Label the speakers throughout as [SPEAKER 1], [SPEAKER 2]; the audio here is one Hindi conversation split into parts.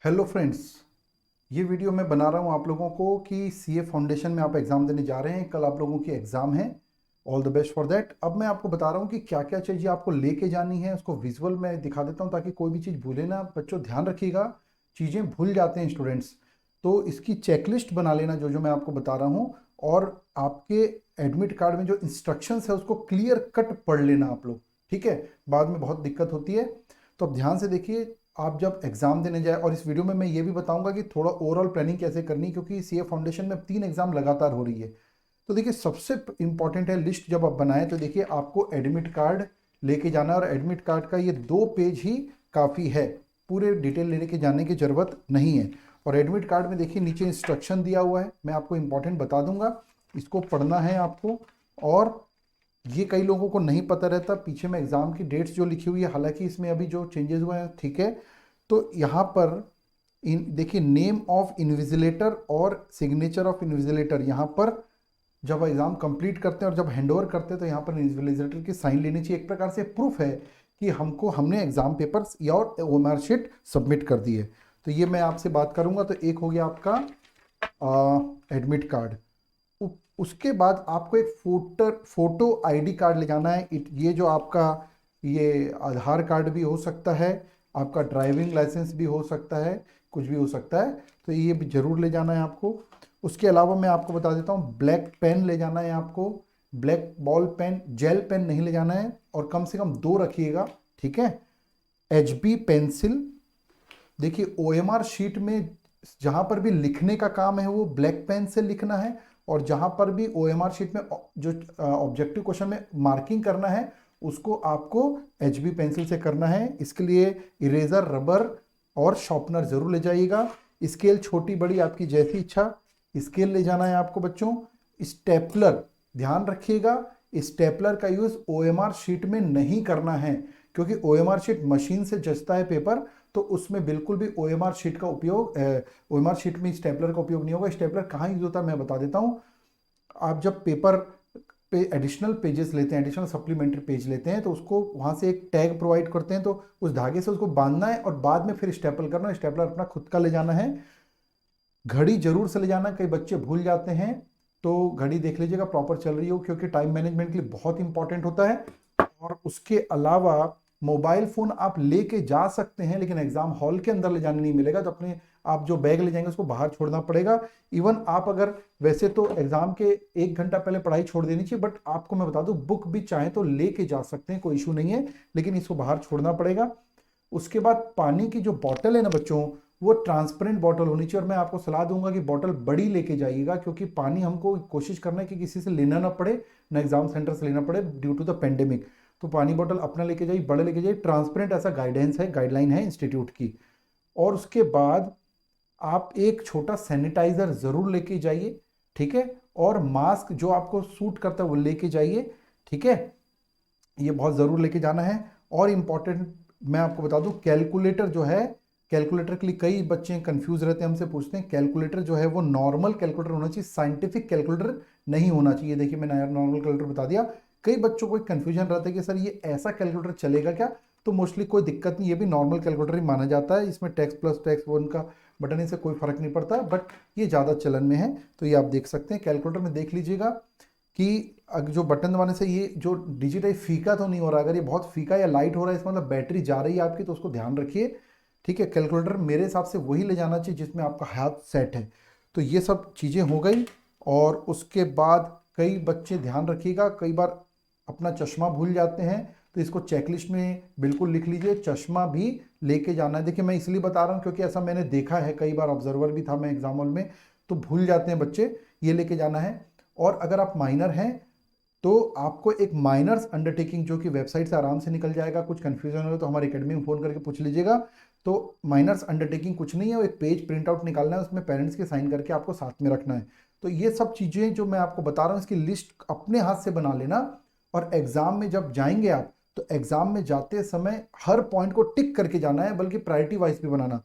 [SPEAKER 1] Hello friends. ये वीडियो मैं बना रहा हूँ आप लोगों को कि सीए फाउंडेशन में आप एग्ज़ाम देने जा रहे हैं। कल आप लोगों की एग्ज़ाम है। All the best for that. अब मैं आपको बता रहा हूँ कि क्या क्या चीज़ें आपको लेके जानी है, उसको विजुअल में दिखा देता हूँ ताकि कोई भी चीज़ भूले ना। बच्चों ध्यान रखिएगा, चीज़ें भूल जाते हैं स्टूडेंट्स। तो इसकी चेकलिस्ट बना लेना जो जो मैं आपको बता रहा हूँ। और आपके एडमिट कार्ड में जो इंस्ट्रक्शंस है उसको क्लियर कट पढ़ लेना आप लोग, ठीक है। बाद में बहुत दिक्कत होती है। तो अब ध्यान से देखिए, आप जब एग्जाम देने जाए, और इस वीडियो में मैं ये भी बताऊंगा कि थोड़ा ओवरऑल प्लानिंग कैसे करनी है, क्योंकि सीए फाउंडेशन में 3 एग्जाम लगातार हो रही है। तो देखिए, सबसे इंपॉर्टेंट है लिस्ट जब आप बनाएं तो देखिए आपको एडमिट कार्ड लेके जाना है, और एडमिट कार्ड का ये 2 पेज ही काफ़ी है, पूरे डिटेल लेने के जाने की ज़रूरत नहीं है। और एडमिट कार्ड में देखिए नीचे इंस्ट्रक्शन दिया हुआ है, मैं आपको इंपॉर्टेंट बता दूंगा, इसको पढ़ना है आपको। और ये कई लोगों को नहीं पता रहता, पीछे में एग्ज़ाम की डेट्स जो लिखी हुई है, हालांकि इसमें अभी जो चेंजेस हुए हैं ठीक है। तो यहाँ पर इन देखिए नेम ऑफ इन्विजिलेटर और सिग्नेचर ऑफ इन्विजिलेटर, यहाँ पर जब एग्ज़ाम कंप्लीट करते हैं और जब हैंडओवर करते हैं तो यहाँ पर इन्विजिलेटर की साइन लेनी चाहिए। एक प्रकार से प्रूफ है कि हमने एग्ज़ाम पेपर्स या और ओएमआर शीट सबमिट कर दी है। तो ये मैं आपसे बात करूँगा। तो एक हो गया आपका एडमिट कार्ड। उसके बाद आपको एक फोटो आईडी कार्ड ले जाना है। ये जो आपका ये आधार कार्ड भी हो सकता है, आपका ड्राइविंग लाइसेंस भी हो सकता है, कुछ भी हो सकता है। तो ये भी जरूर ले जाना है आपको। उसके अलावा मैं आपको बता देता हूँ, ब्लैक पेन ले जाना है आपको। Black ball pen, gel pen नहीं ले जाना है, और कम से कम 2 रखिएगा, ठीक है। HB pencil. देखिए ओएमआर शीट में जहां पर भी लिखने का काम है वो ब्लैक पेन से लिखना है, और जहां पर भी ओएमआर शीट में जो ऑब्जेक्टिव क्वेश्चन में मार्किंग करना है उसको आपको एचबी पेंसिल से करना है। इसके लिए इरेजर, रबर और शॉर्पनर जरूर ले जाइएगा। स्केल छोटी बड़ी आपकी जैसी इच्छा, स्केल ले जाना है आपको बच्चों। स्टेपलर, ध्यान रखिएगा, स्टेपलर का यूज ओएमआर शीट में नहीं करना है, क्योंकि ओएमआर शीट मशीन से जचता है पेपर। तो उसमें बिल्कुल भी ओएमआर शीट का उपयोग, ओएमआर शीट में स्टेपलर का उपयोग नहीं होगा। स्टेपलर कहाँ यूज होता है मैं बता देता हूँ। आप जब पेपर पे एडिशनल पेजेस लेते हैं, एडिशनल सप्लीमेंट्री पेज लेते हैं, तो उसको वहाँ से एक टैग प्रोवाइड करते हैं, तो उस धागे से उसको बांधना है और बाद में फिर स्टेपल करना है। स्टेपलर अपना खुद का ले जाना है। घड़ी जरूर से ले जाना, कई बच्चे भूल जाते हैं, तो घड़ी देख लीजिएगा प्रॉपर चल रही हो, क्योंकि टाइम मैनेजमेंट के लिए बहुत इंपॉर्टेंट होता है। और उसके अलावा मोबाइल फोन आप लेके जा सकते हैं, लेकिन एग्जाम हॉल के अंदर ले जाने नहीं मिलेगा। तो अपने आप जो बैग ले जाएंगे उसको बाहर छोड़ना पड़ेगा। इवन आप अगर, वैसे तो एग्जाम के 1 घंटा पहले पढ़ाई छोड़ देनी चाहिए, बट आपको मैं बता दूं बुक भी चाहे तो लेके जा सकते हैं, कोई इशू नहीं है, लेकिन इसको बाहर छोड़ना पड़ेगा। उसके बाद पानी की जो बॉटल है ना बच्चों, वो ट्रांसपेरेंट बॉटल होनी चाहिए। और मैं आपको सलाह दूंगा कि बॉटल बड़ी लेके जाइएगा, क्योंकि पानी हमको कोशिश करना है कि किसी से लेना ना पड़े, ना एग्जाम सेंटर से लेना पड़े ड्यू टू द पेंडेमिक। तो पानी बॉटल अपना लेके जाइए, बड़े लेके जाइए, ट्रांसपेरेंट, ऐसा गाइडेंस है, गाइडलाइन है इंस्टीट्यूट की। और उसके बाद आप एक छोटा सैनिटाइजर जरूर लेके जाइए, ठीक है। और मास्क जो आपको सूट करता है वो लेके जाइए, ठीक है। ये बहुत ज़रूर लेके जाना है। और इम्पॉर्टेंट मैं आपको बता दूं, कैलकुलेटर जो है, कैलकुलेटर के लिए कई बच्चे कंफ्यूज रहते हैं, हमसे पूछते हैं। कैलकुलेटर जो है वो नॉर्मल कैलकुलेटर होना चाहिए, साइंटिफिक कैलकुलेटर नहीं होना चाहिए। देखिए मैंने नॉर्मल कैलकुलेटर बता दिया। कई बच्चों को एक कन्फ्यूजन रहता है कि सर ये ऐसा कैलकुलेटर चलेगा क्या। तो मोस्टली कोई दिक्कत नहीं, ये भी नॉर्मल कैलकुलेटर ही माना जाता है। इसमें टैक्स प्लस टैक्स वन का बटन, इससे कोई फर्क नहीं पड़ता, बट ये ज़्यादा चलन में है। तो ये आप देख सकते हैं कैलकुलेटर में, देख लीजिएगा कि जो बटन दबाने से ये जो डिजिट है फीका तो नहीं हो रहा। अगर ये बहुत फीका या लाइट हो रहा है, इसका मतलब बैटरी जा रही है आपकी, तो उसको ध्यान रखिए, ठीक है। कैलकुलेटर मेरे हिसाब से वही ले जाना चाहिए जिसमें आपका हाथ सेट है। तो ये सब चीज़ें हो गई। और उसके बाद कई बच्चे ध्यान रखिएगा, कई बार अपना चश्मा भूल जाते हैं, तो इसको चेकलिस्ट में बिल्कुल लिख लीजिए, चश्मा भी लेके जाना है। देखिए मैं इसलिए बता रहा हूँ क्योंकि ऐसा मैंने देखा है, कई बार ऑब्जर्वर भी था मैं एग्जाम हॉल में, तो भूल जाते हैं बच्चे, ये लेके जाना है। और अगर आप माइनर हैं तो आपको एक माइनर्स अंडरटेकिंग, जो कि वेबसाइट से आराम से निकल जाएगा, कुछ कंफ्यूजन हो तो हमारे एकेडमी में फ़ोन करके पूछ लीजिएगा। तो माइनर्स अंडरटेकिंग कुछ नहीं है, वो एक पेज प्रिंट आउट निकालना है, उसमें पेरेंट्स के साइन करके आपको साथ में रखना है। तो ये सब चीज़ें जो मैं आपको बता रहा हूँ, इसकी लिस्ट अपने हाथ से बना लेना। और एग्जाम में जब जाएंगे आप, तो एग्जाम में जाते समय हर पॉइंट को टिक करके जाना है, बल्कि प्रायोरिटी वाइज भी बनाना।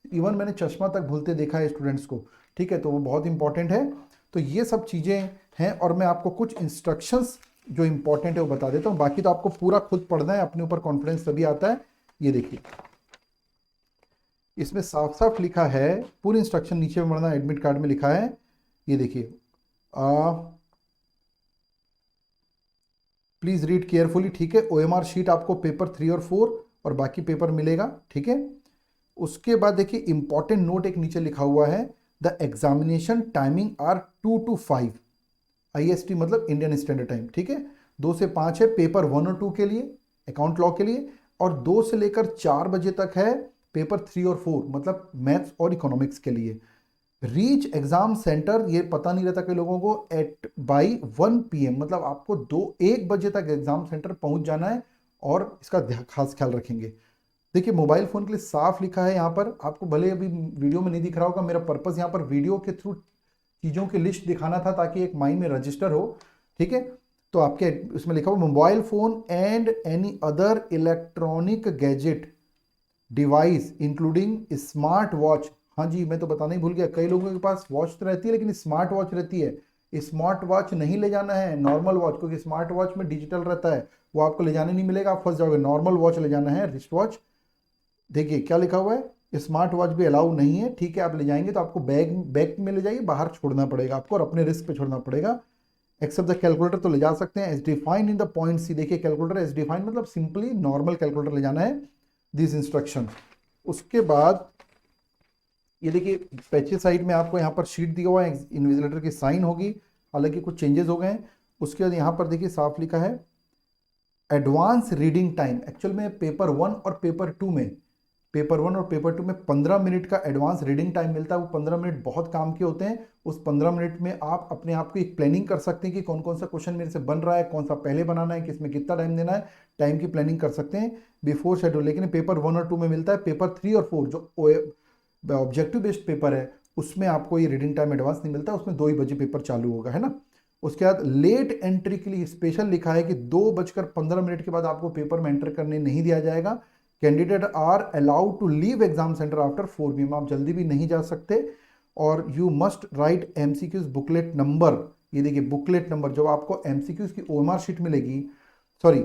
[SPEAKER 1] इवन मैंने चश्मा तक भूलते देखा है स्टूडेंट्स को, ठीक है। तो वो बहुत इंपॉर्टेंट है। तो ये सब चीज़ें हैं, और मैं आपको कुछ इंस्ट्रक्शंस जो इंपॉर्टेंट है वो बता देता हूँ। बाकी तो आपको पूरा खुद पढ़ना है, अपने ऊपर कॉन्फिडेंस तभी आता है। ये देखिए, इसमें साफ साफ लिखा है, पूरी इंस्ट्रक्शन नीचे में पढ़ना, एडमिट कार्ड में लिखा है, ये देखिए, प्लीज रीड केयरफुली, ठीक है। ओएमआर शीट आपको पेपर 3 और 4 और बाकी पेपर मिलेगा, ठीक है। उसके बाद देखिए इंपॉर्टेंट नोट एक नीचे लिखा हुआ है, the examination timing are 2 to 5 IST, मतलब इंडियन स्टैंडर्ड टाइम, ठीक है। 2 से 5 है पेपर 1 और 2 के लिए, अकाउंट लॉ के लिए, और 2 से लेकर 4 बजे तक है पेपर 3 और 4, मतलब मैथ्स और इकोनॉमिक्स के लिए। रीच एग्जाम सेंटर, ये पता नहीं रहता कई लोगों को, एट बाई 1 PM, मतलब आपको 1 बजे तक एग्जाम सेंटर पहुंच जाना है, और इसका खास ख्याल रखेंगे। देखिए मोबाइल फोन के लिए साफ लिखा है यहाँ पर, आपको भले अभी वीडियो में नहीं दिख रहा होगा, मेरा पर्पस यहाँ पर वीडियो के थ्रू चीज़ों की लिस्ट दिखाना था ताकि एक माइंड में रजिस्टर हो, ठीक है। तो आपके इसमें लिखा हुआ mobile phone and any other electronic gadget device including smart watch. हाँ जी, मैं तो बताना ही भूल गया, कई लोगों के पास वॉच तो रहती है लेकिन स्मार्ट वॉच रहती है, स्मार्ट वॉच नहीं ले जाना है, नॉर्मल वॉच, क्योंकि स्मार्ट वॉच में डिजिटल रहता है, वो आपको ले जाने नहीं मिलेगा, आप फंस जाओगे। नॉर्मल वॉच ले जाना है, रिस्ट वॉच। देखिए क्या लिखा हुआ है, स्मार्ट वॉच भी अलाउ नहीं है, ठीक है। आप ले जाएंगे तो आपको बैग में ले जाइए, बाहर छोड़ना पड़ेगा आपको और अपने रिस्क पे छोड़ना पड़ेगा। एक्सेप्ट द कैलकुलेटर तो ले जा सकते हैं, as defined in the point C. देखिए कैलकुलेटर एज डिफाइंड मतलब सिंपली नॉर्मल कैलकुलेटर ले जाना है, दिस इंस्ट्रक्शन। उसके बाद ये देखिए पेचे साइड में आपको यहाँ पर शीट दिया हुआ है, इन्विजिलेटर की साइन होगी, हालांकि कुछ चेंजेस हो गए हैं। उसके बाद यहाँ पर देखिए साफ लिखा है एडवांस रीडिंग टाइम। एक्चुअल में पेपर 1 और पेपर 2 में, पेपर 1 और पेपर 2 में 15 मिनट का एडवांस रीडिंग टाइम मिलता है। वो 15 मिनट बहुत काम के होते हैं। उस 15 मिनट में आप अपने आप को एक प्लानिंग कर सकते हैं कि कौन कौन सा क्वेश्चन मेरे से बन रहा है, कौन सा पहले बनाना है, किसमें कितना टाइम देना है, टाइम की प्लानिंग कर सकते हैं बिफोर शेड्यूल। लेकिन पेपर 1 और 2 में मिलता है, पेपर 3 और 4 जो ऑब्जेक्टिव बेस्ड पेपर है उसमें आपको ये रीडिंग टाइम एडवांस नहीं मिलता, उसमें 2 ही बजे पेपर चालू होगा, है ना। उसके बाद लेट एंट्री के लिए स्पेशल लिखा है कि 2:15 के बाद आपको पेपर में एंटर करने नहीं दिया जाएगा। Candidate are allowed to leave exam centre after 4 PM, आप जल्दी भी नहीं जा सकते। और you must write MCQs booklet number. ये देखिए बुकलेट नंबर, जब आपको MCQs की OMR शीट मिलेगी, sorry,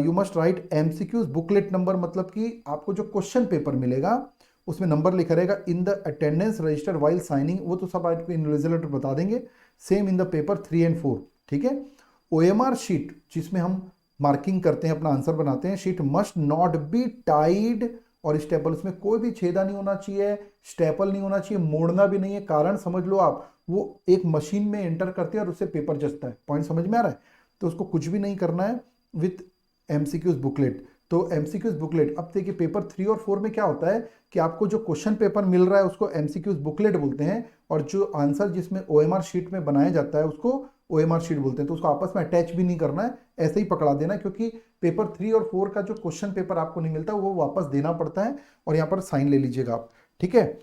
[SPEAKER 1] you must write MCQs booklet number, मतलब कि आपको जो क्वेश्चन पेपर मिलेगा उसमें नंबर लिखा रहेगा in the attendance register while signing, वो तो सब आपको इन्विजिलेटर बता देंगे। Same in the paper 3 and 4, ठीक है। OMR शीट जिसमें हम मार्किंग करते हैं, अपना आंसर बनाते हैं, sheet must not be tied or staple, उसमें कोई भी छेदा नहीं होना चाहिए, स्टेपल नहीं होना चाहिए, मोड़ना भी नहीं है। कारण समझ लो आप, वो एक मशीन में एंटर करते हैं और उससे पेपर जचता है, पॉइंट समझ में आ रहा है। तो उसको कुछ भी नहीं करना है विथ MCQs बुकलेट। तो MCQs बुकलेट, अब देखिए पेपर 3 और 4 में क्या होता है कि आपको जो क्वेश्चन पेपर मिल रहा है उसको MCQs बुकलेट बोलते हैं, और जो आंसर जिसमें OMR शीट में बनाया जाता है उसको OMR शीट बोलते हैं। तो उसको आपस में अटैच भी नहीं करना है, ऐसे ही पकड़ा देना, क्योंकि पेपर 3 और 4 का जो क्वेश्चन पेपर आपको नहीं मिलता वो वापस देना पड़ता है, और यहाँ पर साइन ले लीजिएगा आप, ठीक है।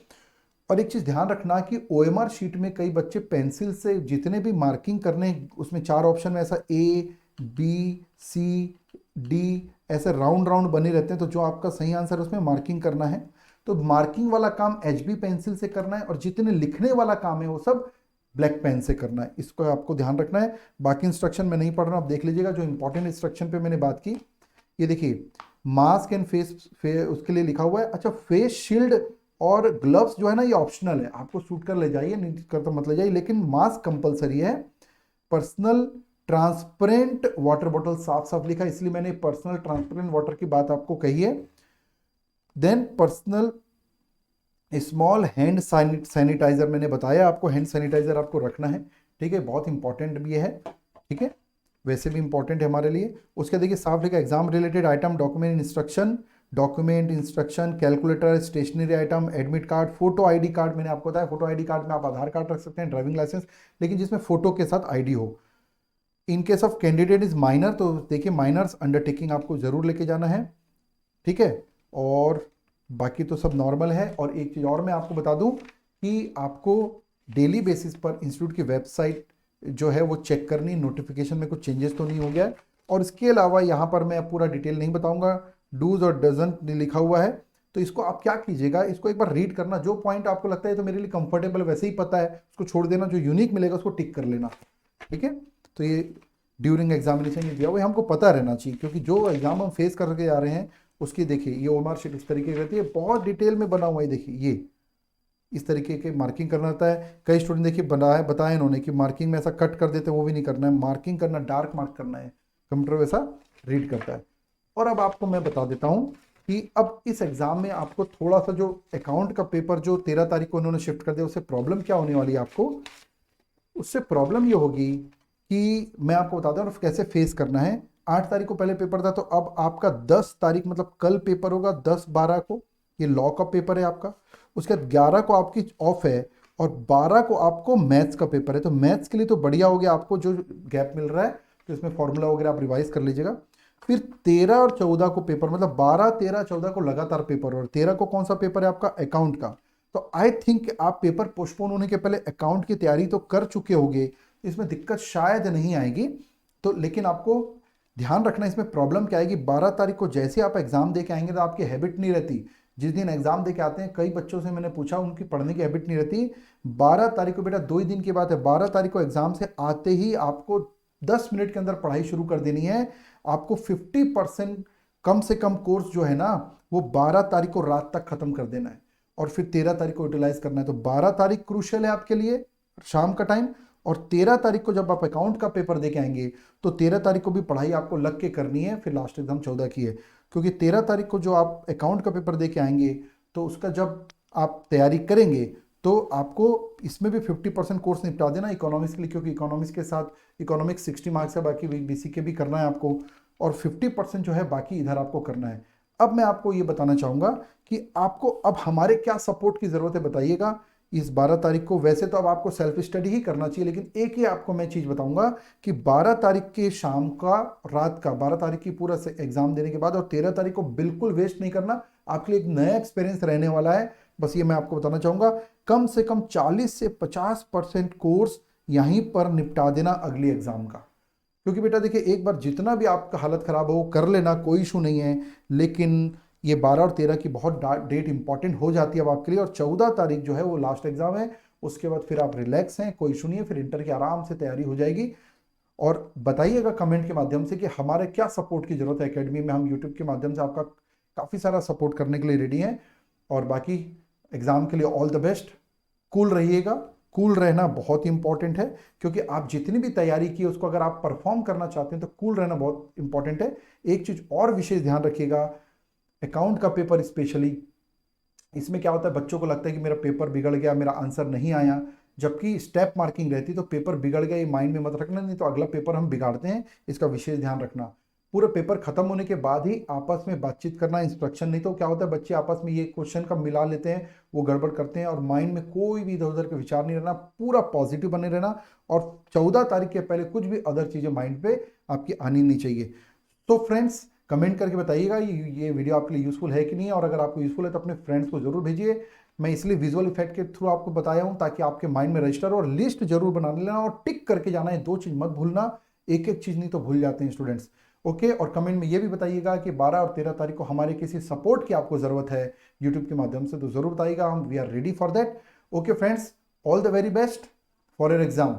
[SPEAKER 1] और एक चीज ध्यान रखना कि OMR शीट में कई बच्चे पेंसिल से जितने भी मार्किंग करने, उसमें 4 ऑप्शन में ऐसा ABCD ऐसे राउंड राउंड बने रहते हैं, तो जो आपका सही आंसर है उसमें मार्किंग करना है। तो मार्किंग वाला काम HB पेंसिल से करना है, और जितने लिखने वाला काम है वो सब ब्लैक पेन से करना है, इसको आपको ध्यान रखना है। बाकी इंस्ट्रक्शन में नहीं पढ़ रहा, आप देख लीजिएगा। जो इंपॉर्टेंट इंस्ट्रक्शन पे मैंने बात की, ये देखिए मास्क एंड फेस उसके लिए लिखा हुआ है। अच्छा, फेस शील्ड और ग्लव्स जो है ना ये ऑप्शनल है, आपको सूट कर ले जाइए, नहीं कर तो मत ले जाइए, लेकिन मास्क कंपलसरी है। पर्सनल ट्रांसपेरेंट वाटर बॉटल, साफ साफ लिखा है, इसलिए मैंने पर्सनल ट्रांसपेरेंट वाटर की बात आपको कही है। Then personal small hand sanitiser, मैंने बताया आपको हैंड सैनिटाइजर आपको रखना है, ठीक है, बहुत इंपॉर्टेंट भी है, ठीक है, वैसे भी इंपॉर्टेंट है हमारे लिए। उसके देखिए साफ लिखा exam related item, document instruction, calculator, stationery item, admit card, photo ID card. मैंने आपको बताया फोटो ID कार्ड में आप आधार कार्ड रख सकते हैं, ड्राइविंग लाइसेंस, लेकिन जिसमें फोटो के साथ ID हो। In case of candidate is minor, तो देखिए माइनर्स अंडरटेकिंग आपको जरूर लेके जाना है, ठीक है। और बाकी तो सब नॉर्मल है। और एक चीज़ और मैं आपको बता दूं कि आपको डेली बेसिस पर इंस्टीट्यूट की वेबसाइट जो है वो चेक करनी, नोटिफिकेशन में कुछ चेंजेस तो नहीं हो गया है। और इसके अलावा यहाँ पर मैं पूरा डिटेल नहीं बताऊंगा, डूज और डजंट लिखा हुआ है, तो इसको आप क्या कीजिएगा, इसको एक बार रीड करना, जो पॉइंट आपको लगता है तो मेरे लिए कंफर्टेबल वैसे ही पता है उसको छोड़ देना, जो यूनिक मिलेगा उसको टिक कर लेना, ठीक है। तो ये ड्यूरिंग एग्जामिनेशन ये दिया हुआ है, हमको पता रहना चाहिए, क्योंकि जो एग्जाम हम फेस करके जा रहे हैं उसकी देखिए ये ओएमआर शीट इस तरीके की रहती है, बहुत डिटेल में बना हुआ है। देखिए ये इस तरीके के मार्किंग करना रहता है। कई स्टूडेंट देखिए बताया इन्होंने कि मार्किंग में ऐसा कट कर देते हैं, वो भी नहीं करना है, मार्किंग करना, डार्क मार्क करना है, कंप्यूटर वैसा रीड करता है। और अब आपको मैं बता देता हूँ कि अब इस एग्जाम में आपको थोड़ा सा जो अकाउंट का पेपर जो 13 तारीख को उन्होंने शिफ्ट कर दिया, उससे प्रॉब्लम क्या होने वाली है आपको। उससे प्रॉब्लम ये होगी कि मैं आपको बताता हूँ कैसे फेस करना है। 8 तारीख को पहले पेपर था, तो अब आपका 10 तारीख मतलब कल पेपर होगा 10-12 को, ये लॉ का पेपर है आपका। उसके बाद 11 को आपकी ऑफ है और 12 को आपको मैथ्स का पेपर है। तो मैथ्स के लिए तो बढ़िया हो गया, आपको जो गैप मिल रहा है तो इसमें फॉर्मूला वगैरह आप रिवाइज कर लीजिएगा। फिर 13 और 14 को पेपर, मतलब 12, 13, 14 को लगातार पेपर, और 13 को कौन सा पेपर है आपका, अकाउंट का। तो आई थिंक आप पेपर पोस्टपोन होने के पहले अकाउंट की तैयारी तो कर चुके होंगे, इसमें दिक्कत शायद नहीं आएगी। तो लेकिन आपको ध्यान रखना इसमें प्रॉब्लम क्या आएगी, 12 तारीख को जैसे आप एग्जाम दे के आएंगे तो आपकी हैबिट नहीं रहती। जिस दिन एग्जाम दे के आते हैं, कई बच्चों से मैंने पूछा, उनकी पढ़ने की हैबिट नहीं रहती। 12 तारीख को बेटा 2 ही दिन की बात है, 12 तारीख को एग्जाम से आते ही आपको 10 मिनट के अंदर पढ़ाई शुरू कर देनी है। आपको 50% कम से कम कोर्स जो है ना, वो 12 तारीख को रात तक खत्म कर देना है और फिर 13 तारीख को यूटिलाइज करना है। तो 12 तारीख क्रूशियल है आपके लिए, शाम का टाइम। और 13 तारीख को जब आप अकाउंट का पेपर दे के आएंगे तो 13 तारीख को भी पढ़ाई आपको लग के करनी है, फिर लास्ट एग्जाम 14 की है। क्योंकि 13 तारीख को जो आप अकाउंट का पेपर दे के आएंगे तो उसका जब आप तैयारी करेंगे तो आपको इसमें भी 50% कोर्स निपटा देना इकोनॉमिक्स के लिए, क्योंकि इकोनॉमिक्स के साथ इकोनॉमिक्स 60 मार्क्स है, बाकी बीसी के भी करना है आपको, और 50% जो है बाकी इधर आपको करना है। अब मैं आपको ये बताना चाहूँगा कि आपको अब हमारे क्या सपोर्ट की ज़रूरत है, बताइएगा इस 12 तारीख को। वैसे तो अब आपको सेल्फ स्टडी ही करना चाहिए, लेकिन एक ही आपको मैं चीज़ बताऊंगा कि 12 तारीख के शाम का, रात का, 12 तारीख की पूरा से एग्जाम देने के बाद और 13 तारीख को बिल्कुल वेस्ट नहीं करना, आपके लिए एक नया एक्सपीरियंस रहने वाला है। बस ये मैं आपको बताना चाहूँगा, कम से कम 40 से 50% कोर्स यहीं पर निपटा देना अगली एग्जाम का। क्योंकि बेटा देखिए, एक बार जितना भी आपका हालत खराब हो कर लेना, कोई इशू नहीं है, लेकिन ये 12 और 13 की बहुत डेट इंपॉर्टेंट हो जाती है अब आपके लिए। और 14 तारीख जो है वो लास्ट एग्जाम है, उसके बाद फिर आप रिलैक्स हैं, कोई इशू नहीं है, फिर इंटर की आराम से तैयारी हो जाएगी। और बताइएगा कमेंट के माध्यम से कि हमारे क्या सपोर्ट की जरूरत है एकेडमी में। हम यूट्यूब के माध्यम से आपका काफ़ी सारा सपोर्ट करने के लिए रेडी हैं। और बाकी एग्जाम के लिए ऑल द बेस्ट। कूल रहिएगा, कूल रहना बहुत ही इंपॉर्टेंट है, क्योंकि आप जितनी भी तैयारी की उसको अगर आप परफॉर्म करना चाहते हैं तो कूल रहना बहुत इंपॉर्टेंट है। एक चीज और विशेष ध्यान रखिएगा, अकाउंट का पेपर स्पेशली, इसमें क्या होता है, बच्चों को लगता है कि मेरा पेपर बिगड़ गया, मेरा आंसर नहीं आया, जबकि स्टेप मार्किंग रहती, तो पेपर बिगड़ गया ये माइंड में मत रखना, नहीं तो अगला पेपर हम बिगाड़ते हैं, इसका विशेष ध्यान रखना। पूरा पेपर खत्म होने के बाद ही आपस में बातचीत करना, इंस्ट्रक्शन। नहीं तो क्या होता है, बच्चे आपस में ये क्वेश्चन का मिला लेते हैं, वो गड़बड़ करते हैं, और माइंड में कोई भी इधर उधर के विचार नहीं रहना, पूरा पॉजिटिव बने रहना। और 14 तारीख के पहले कुछ भी अदर चीज़ें माइंड पे आपकी आनी नहीं चाहिए। तो फ्रेंड्स, कमेंट करके बताइएगा ये वीडियो आपके लिए यूज़फुल है कि नहीं है, और अगर आपको यूज़फुल है तो अपने फ्रेंड्स को जरूर भेजिए। मैं इसलिए विजुअल इफेक्ट के थ्रू आपको बताया हूँ ताकि आपके माइंड में रजिस्टर हो, और लिस्ट जरूर बना लेना और टिक करके जाना है, 2 चीज़ मत भूलना, एक एक चीज़ नहीं तो भूल जाते हैं स्टूडेंट्स। ओके, और कमेंट में ये भी बताइएगा कि 12 और 13 तारीख को हमारे किसी सपोर्ट की आपको ज़रूरत है यूट्यूब के माध्यम से, तो ज़रूर बताइएगा, हम we are ready for that. Okay friends, all the very best for your exam.